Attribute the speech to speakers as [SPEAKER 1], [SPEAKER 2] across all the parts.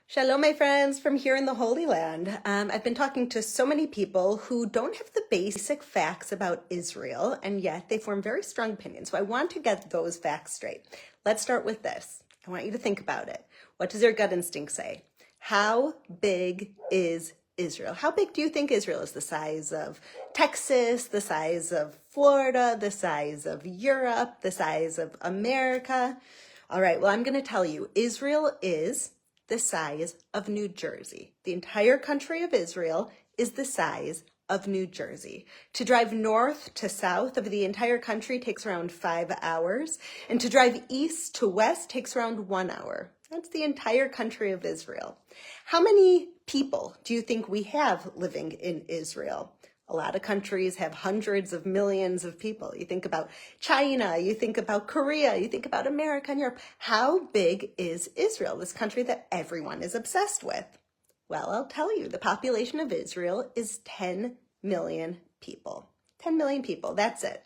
[SPEAKER 1] Shalom, my friends, from here in the Holy Land. I've been talking to so many people who don't have the basic facts about Israel, and yet they form very strong opinions. So I want to get those facts straight. Let's start with this. I want you to think about it. What does your gut instinct say? How big is Israel? How big do you think Israel is? The size of Texas, the size of Florida, the size of Europe, the size of America? All right, well, I'm going to tell you, Israel is the size of New Jersey. The entire country of Israel is the size of New Jersey. To drive north to south of the entire country takes around 5 hours, and to drive east to west takes around 1 hour. That's the entire country of Israel. How many people do you think we have living in Israel? A lot of countries have hundreds of millions of people. You think about China, you think about Korea, you think about America and Europe. How big is Israel, this country that everyone is obsessed with? Well, I'll tell you, the population of Israel is 10 million people. 10 million people, that's it.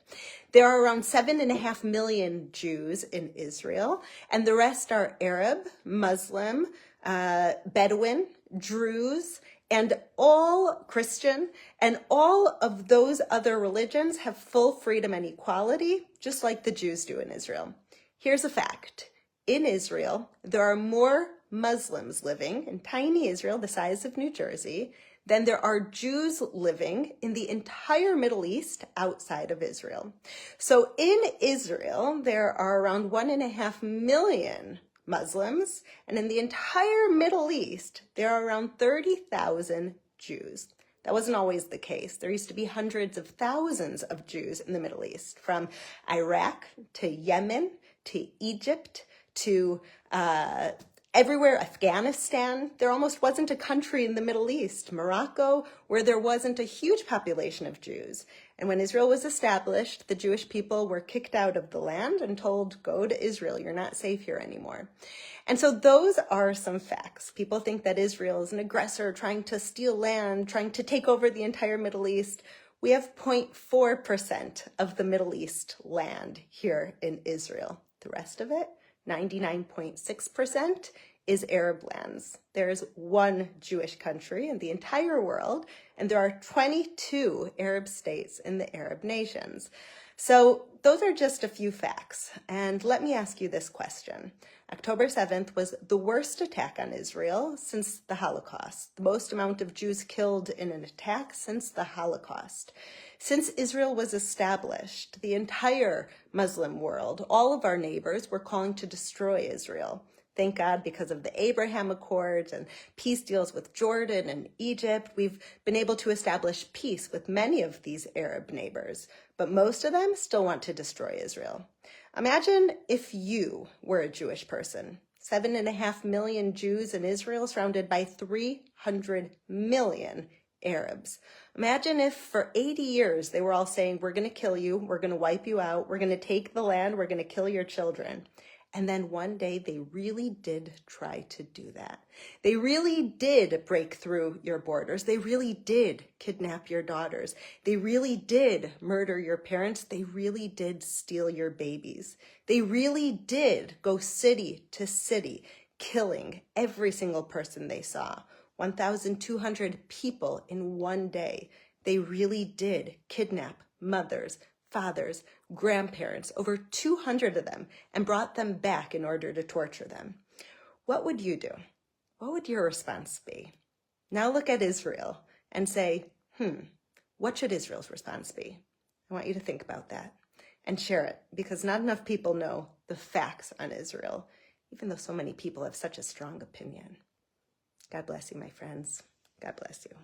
[SPEAKER 1] There are around 7.5 million Jews in Israel, and the rest are Arab, Muslim, Bedouin, Druze, and all Christian, and all of those other religions have full freedom and equality, just like the Jews do in Israel. Here's a fact. In Israel, there are more Muslims living in tiny Israel, the size of New Jersey, than there are Jews living in the entire Middle East outside of Israel. So in Israel, there are around 1.5 million Muslims, and in the entire Middle East, there are around 30,000 Jews. That wasn't always the case. There used to be hundreds of thousands of Jews in the Middle East, from Iraq to Yemen to Egypt to everywhere, Afghanistan. There almost wasn't a country in the Middle East, Morocco, where there wasn't a huge population of Jews. And when Israel was established, the Jewish people were kicked out of the land and told, go to Israel, you're not safe here anymore. And so those are some facts. People think that Israel is an aggressor trying to steal land, trying to take over the entire Middle East. We have 0.4% of the Middle East land here in Israel. The rest of it, 99.6%, is Arab lands. There's one Jewish country in the entire world, and there are 22 Arab states in the Arab nations. So those are just a few facts. And let me ask you this question. October 7th was the worst attack on Israel since the Holocaust, the most amount of Jews killed in an attack since the Holocaust. Since Israel was established, the entire Muslim world, all of our neighbors, were calling to destroy Israel. Thank God, because of the Abraham Accords and peace deals with Jordan and Egypt, we've been able to establish peace with many of these Arab neighbors, but most of them still want to destroy Israel. Imagine if you were a Jewish person. 7.5 million Jews in Israel, surrounded by 300 million Arabs. Imagine if for 80 years they were all saying, we're going to kill you, we're going to wipe you out, we're going to take the land, we're going to kill your children. And then one day they really did try to do that. They really did break through your borders. They really did kidnap your daughters. They really did murder your parents. They really did steal your babies. They really did go city to city, killing every single person they saw. 1,200 people in one day. They really did kidnap mothers, fathers, grandparents, over 200 of them, and brought them back in order to torture them. What would you do? What would your response be? Now look at Israel and say, what should Israel's response be? I want you to think about that and share it, because not enough people know the facts on Israel, even though so many people have such a strong opinion. God bless you, my friends. God bless you.